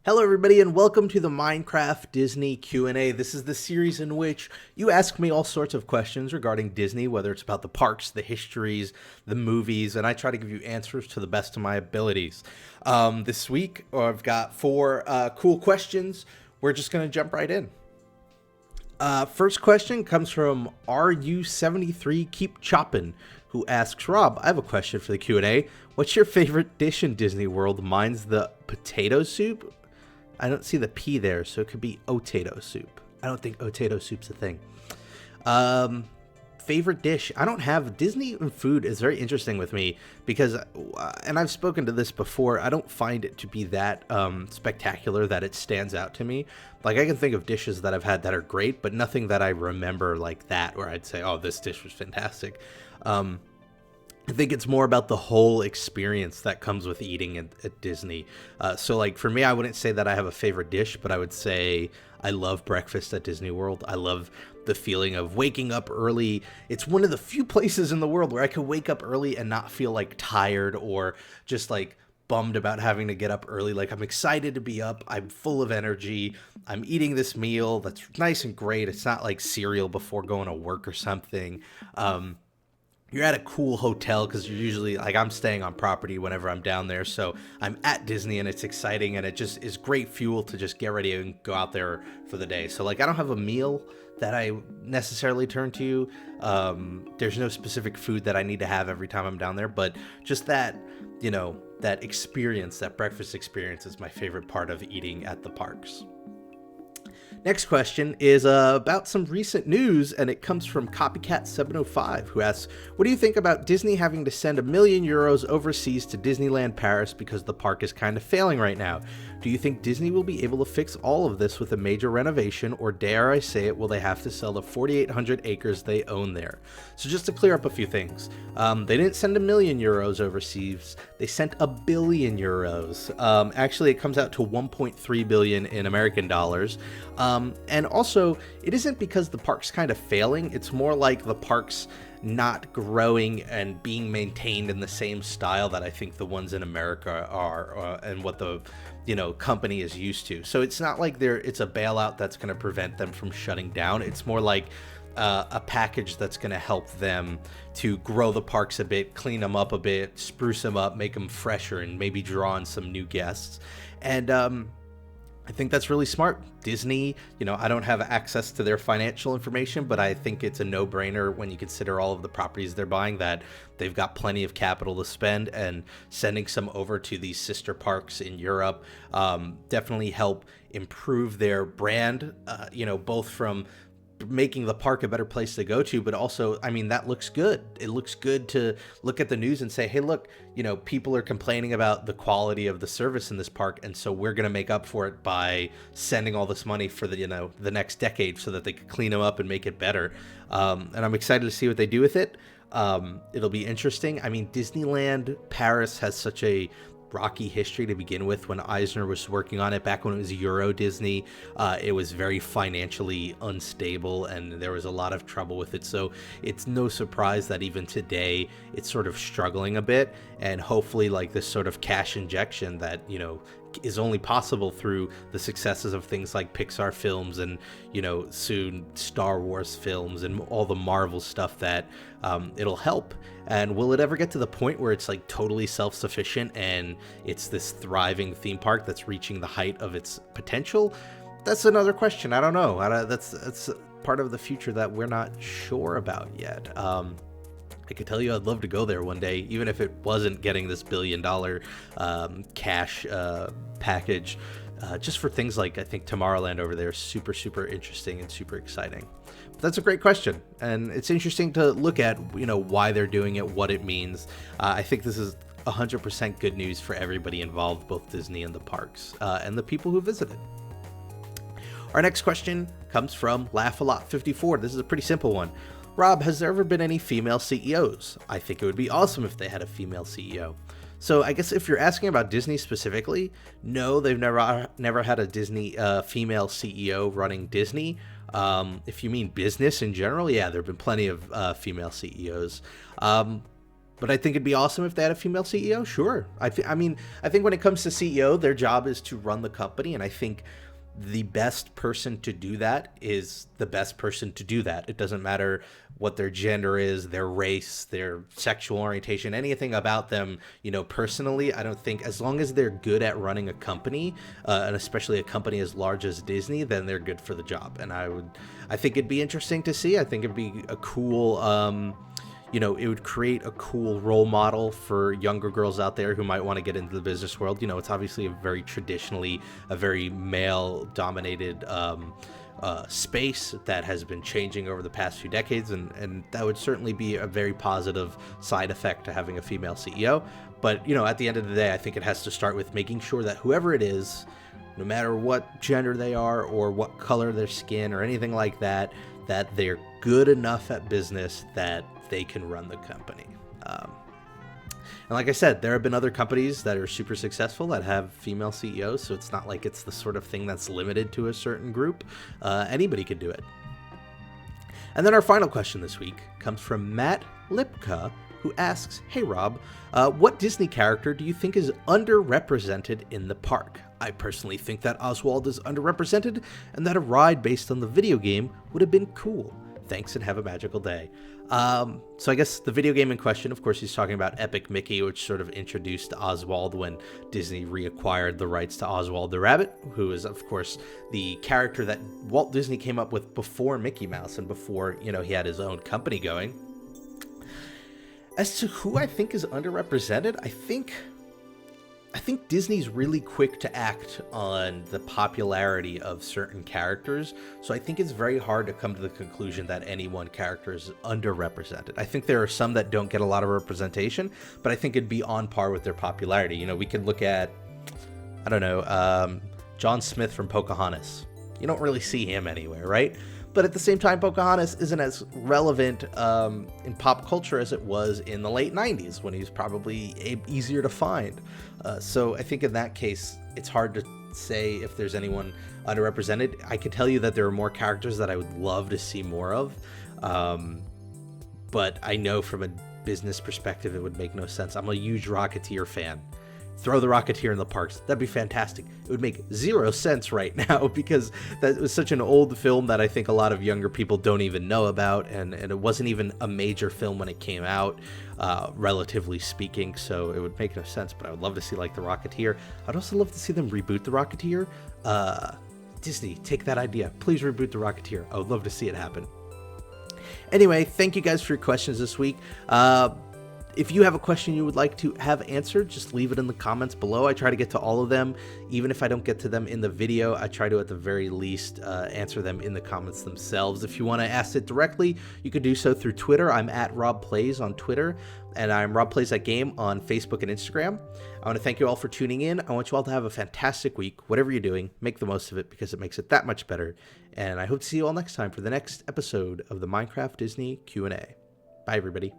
Hello everybody and welcome to the Minecraft Disney Q&A. This is the series in which you ask me all sorts of questions regarding Disney, whether it's about the parks, the histories, the movies, and I try to give you answers to the best of my abilities. This week I've got four cool questions. We're just going to jump right in. First question comes from RU73 Keep Choppin', who asks, Rob, I have a question for the Q&A. What's your favorite dish in Disney World? Mine's the potato soup. I don't see the P there, so it could be otato soup. I don't think otato soup's a thing. Favorite dish? I don't have... Disney and food is very interesting with me because, and I've spoken to this before, I don't find it to be that spectacular that it stands out to me. Like, I can think of dishes that I've had that are great, but nothing that I remember like that where I'd say, oh, this dish was fantastic. I think it's more about the whole experience that comes with eating at Disney. So, like, for me, I wouldn't say that I have a favorite dish, but I would say I love breakfast at Disney World. I love the feeling of waking up early. It's one of the few places in the world where I could wake up early and not feel, like, tired or just, like, bummed about having to get up early. Like, I'm excited to be up. I'm full of energy. I'm eating this meal that's nice and great. It's not like cereal before going to work or something. You're at a cool hotel because you're usually, like, I'm staying on property whenever I'm down there, so I'm at Disney and it's exciting and it just is great fuel to just get ready and go out there for the day. So, like, I don't have a meal that I necessarily turn to. There's no specific food that I need to have every time I'm down there, but just that, you know, that experience, that breakfast experience is my favorite part of eating at the parks. Next question is about some recent news, and it comes from Copycat705, who asks, what do you think about Disney having to send €1 million overseas to Disneyland Paris because the park is kind of failing right now? Do you think Disney will be able to fix all of this with a major renovation, or dare I say it, will they have to sell the 4,800 acres they own there? So just to clear up a few things, they didn't send €1 million overseas, they sent €1 billion. Actually, it comes out to 1.3 billion in American dollars. And also, it isn't because the park's kind of failing, it's more like the park's not growing and being maintained in the same style that I think the ones in America are, and what the, you know, company is used to. So it's not like it's a bailout that's going to prevent them from shutting down. It's more like a package that's going to help them to grow the parks a bit, clean them up a bit, spruce them up, make them fresher, and maybe draw in some new guests. And I think that's really smart. Disney, you know, I don't have access to their financial information, but I think it's a no-brainer when you consider all of the properties they're buying that they've got plenty of capital to spend, and sending some over to these sister parks in Europe definitely help improve their brand, you know, both from making the park a better place to go to, but also, I mean, that looks good. It looks good to look at the news and say, hey, look, you know, people are complaining about the quality of the service in this park, and so we're going to make up for it by sending all this money for the, you know, the next decade so that they could clean them up and make it better. And I'm excited to see what they do with it. It'll be interesting. I mean, Disneyland Paris has such a rocky history to begin with. When Eisner was working on it back when it was Euro Disney, it was very financially unstable and there was a lot of trouble with it, so it's no surprise that even today it's sort of struggling a bit. And hopefully, like, this sort of cash injection that, you know, is only possible through the successes of things like Pixar films and, you know, soon Star Wars films and all the Marvel stuff, that it'll help. And will it ever get to the point where it's like totally self-sufficient and it's this thriving theme park that's reaching the height of its potential? That's another question. I don't know. That's part of the future that we're not sure about yet. I could tell you I'd love to go there one day, even if it wasn't getting this $1 billion cash package, just for things like, I think Tomorrowland over there is super, super interesting and super exciting. But that's a great question, and it's interesting to look at, you know, why they're doing it, what it means. I think this is 100% good news for everybody involved, both Disney and the parks, and the people who visited. Our next question comes from Laugh-A-Lot54. This is a pretty simple one. Rob, has there ever been any female CEOs? I think it would be awesome if they had a female CEO. So I guess if you're asking about Disney specifically, no, they've never had a Disney female CEO running Disney. If you mean business in general, yeah, there have been plenty of female CEOs. But I think it'd be awesome if they had a female CEO. Sure. I think when it comes to CEO, their job is to run the company. And I think the best person to do that is the best person to do that. It doesn't matter what their gender is, their race, their sexual orientation, anything about them, personally. I don't think, as long as they're good at running a company, and especially a company as large as Disney, then they're good for the job. And I think it'd be interesting to see. I think it'd be a cool, it would create a cool role model for younger girls out there who might want to get into the business world. It's obviously a very male dominated space that has been changing over the past few decades, and that would certainly be a very positive side effect to having a female CEO. But at the end of the day, I think it has to start with making sure that whoever it is, no matter what gender they are or what color their skin or anything like that, that they're good enough at business that they can run the company. And like I said, there have been other companies that are super successful that have female CEOs, so it's not like it's the sort of thing that's limited to a certain group. Anybody could do it. And then our final question this week comes from Matt Lipka, who asks, "Hey Rob, what Disney character do you think is underrepresented in the park? I personally think that Oswald is underrepresented, and that a ride based on the video game would have been cool. Thanks and have a magical day." So I guess the video game in question, of course, he's talking about Epic Mickey, which sort of introduced Oswald when Disney reacquired the rights to Oswald the Rabbit, who is, of course, the character that Walt Disney came up with before Mickey Mouse and before, he had his own company going. As to who I think is underrepresented, I think Disney's really quick to act on the popularity of certain characters, so I think it's very hard to come to the conclusion that any one character is underrepresented. I think there are some that don't get a lot of representation, but I think it'd be on par with their popularity. We could look at, John Smith from Pocahontas. You don't really see him anywhere, right? But at the same time, Pocahontas isn't as relevant in pop culture as it was in the late 90s, when he was probably easier to find. So I think in that case, it's hard to say if there's anyone underrepresented. I can tell you that there are more characters that I would love to see more of. But I know from a business perspective, it would make no sense. I'm a huge Rocketeer fan. Throw the Rocketeer in the parks. That'd be fantastic. It would make zero sense right now because that was such an old film that I think a lot of younger people don't even know about, and it wasn't even a major film when it came out, relatively speaking, so it would make no sense. But I would love to see, like, the Rocketeer. I'd also love to see them reboot the Rocketeer. Disney, take that idea. Please reboot the Rocketeer. I would love to see it happen. Anyway, thank you guys for your questions this week. If you have a question you would like to have answered, just leave it in the comments below. I try to get to all of them. Even if I don't get to them in the video, I try to, at the very least, answer them in the comments themselves. If you want to ask it directly, you can do so through Twitter. I'm at RobPlays on Twitter, and I'm RobPlaysThatGame on Facebook and Instagram. I want to thank you all for tuning in. I want you all to have a fantastic week. Whatever you're doing, make the most of it because it makes it that much better. And I hope to see you all next time for the next episode of the Minecraft Disney Q&A. Bye, everybody.